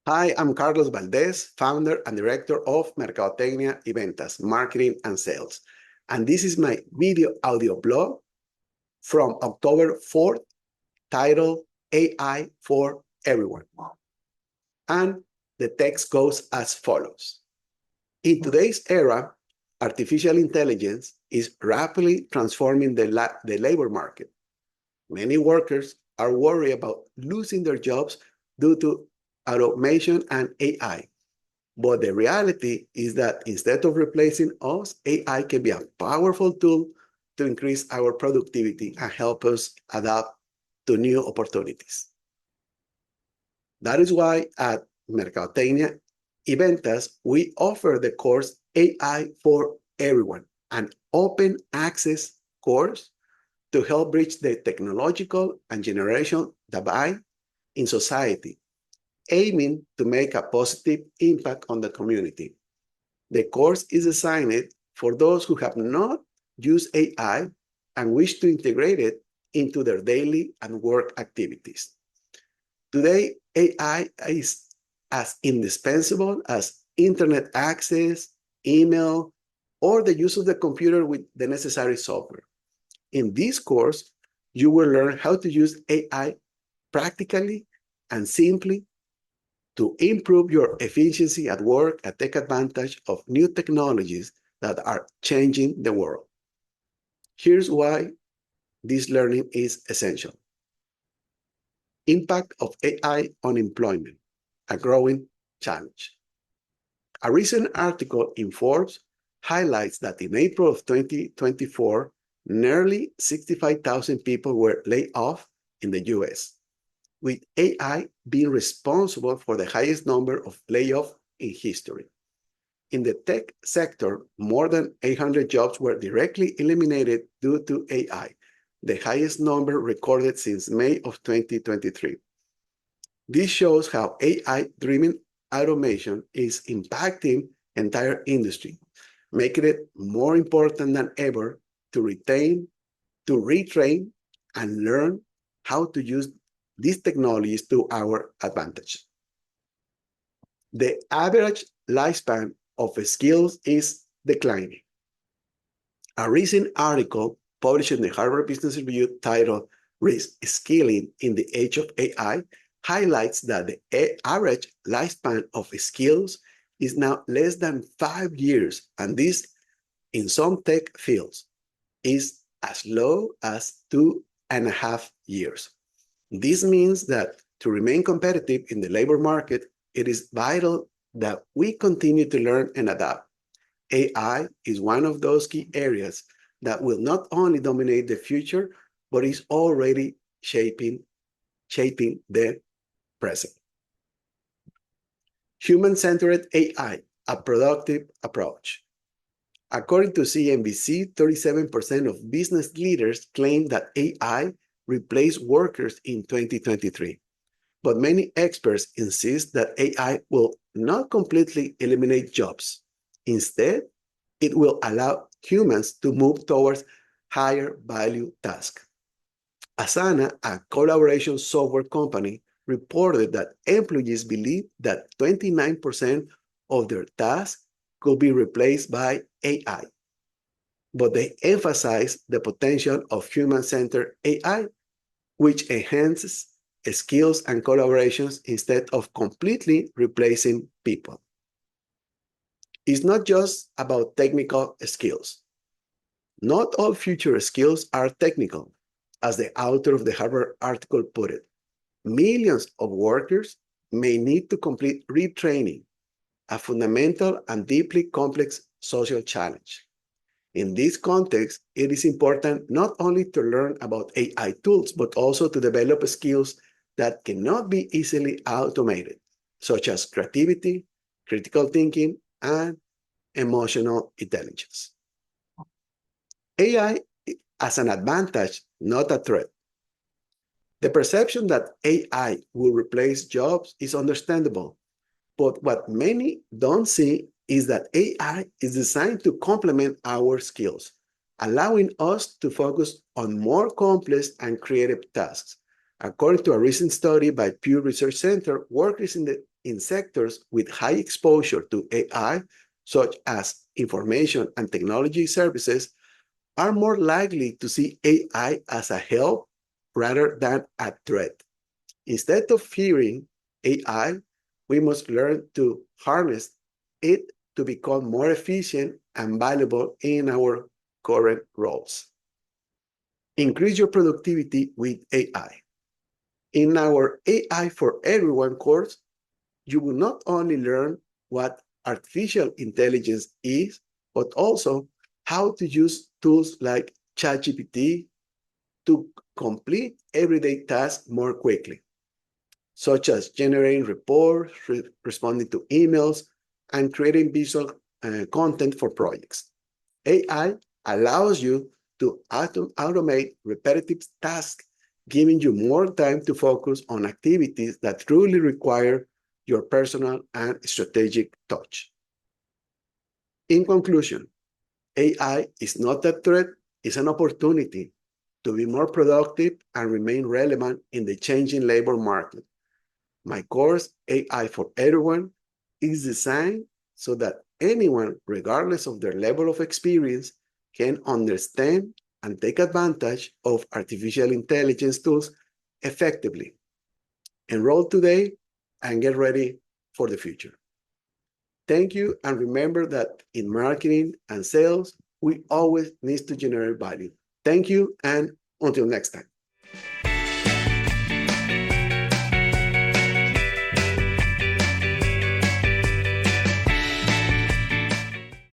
Hi, I'm Carlos Valdez, founder and director of Mercadotecnia y Ventas, Marketing and Sales. And this is my video audio blog from October 4th, titled AI for Everyone. And the text goes as follows. In today's era, artificial intelligence is rapidly transforming the labor market. Many workers are worried about losing their jobs due to automation and AI. But the reality is that instead of replacing us, AI can be a powerful tool to increase our productivity and help us adapt to new opportunities. That is why at Mercadotecnia y Ventas, we offer the course AI for Everyone, an open access course to help bridge the technological and generational divide in society, aiming to make a positive impact on the community. The course is designed for those who have not used AI and wish to integrate it into their daily and work activities. Today, AI is as indispensable as internet access, email, or the use of the computer with the necessary software. In this course, you will learn how to use AI practically and simply to improve your efficiency at work and take advantage of new technologies that are changing the world. Here's why this learning is essential. Impact of AI on employment, a growing challenge. A recent article in Forbes highlights that in April of 2024, nearly 65,000 people were laid off in the US, with AI being responsible for the highest number of layoffs in history. In the tech sector, more than 800 jobs were directly eliminated due to AI, the highest number recorded since May of 2023. This shows how AI-driven automation is impacting entire industry, making it more important than ever to retrain, and learn how to use these technologies to our advantage. The average lifespan of skills is declining. A recent article published in the Harvard Business Review titled "Reskilling in the Age of AI" highlights that the average lifespan of skills is now less than 5 years, and this, in some tech fields, is as low as 2.5 years. This means that to remain competitive in the labor market, it is vital that we continue to learn and adapt. AI is one of those key areas that will not only dominate the future, but is already shaping the present. Human-centered AI, a productive approach. According to CNBC, 37% of business leaders claim that AI replaced workers in 2023. But many experts insist that AI will not completely eliminate jobs. Instead, it will allow humans to move towards higher value tasks. Asana, a collaboration software company, reported that employees believe that 29% of their tasks could be replaced by AI. But they emphasize the potential of human-centered AI, which enhances skills and collaborations instead of completely replacing people. It's not just about technical skills. Not all future skills are technical, as the author of the Harvard article put it. Millions of workers may need to complete retraining, a fundamental and deeply complex social challenge. In this context, it is important not only to learn about AI tools, but also to develop skills that cannot be easily automated, such as creativity, critical thinking, and emotional intelligence. AI as an advantage, not a threat. The perception that AI will replace jobs is understandable, but what many don't see is that AI is designed to complement our skills, allowing us to focus on more complex and creative tasks. According to a recent study by Pew Research Center, workers in in sectors with high exposure to AI, such as information and technology services, are more likely to see AI as a help rather than a threat. Instead of fearing AI, we must learn to harness it to become more efficient and valuable in our current roles. Increase your productivity with AI. In our AI for Everyone course, you will not only learn what artificial intelligence is, but also how to use tools like ChatGPT to complete everyday tasks more quickly, such as generating reports, responding to emails, and creating visual content for projects. AI allows you to automate repetitive tasks, giving you more time to focus on activities that truly require your personal and strategic touch. In conclusion, AI is not a threat, it's an opportunity to be more productive and remain relevant in the changing labor market. My course, AI for Everyone, is designed so that anyone, regardless of their level of experience, can understand and take advantage of artificial intelligence tools effectively. Enroll today and get ready for the future. Thank you, and remember that in marketing and sales, we always need to generate value. Thank you, and until next time.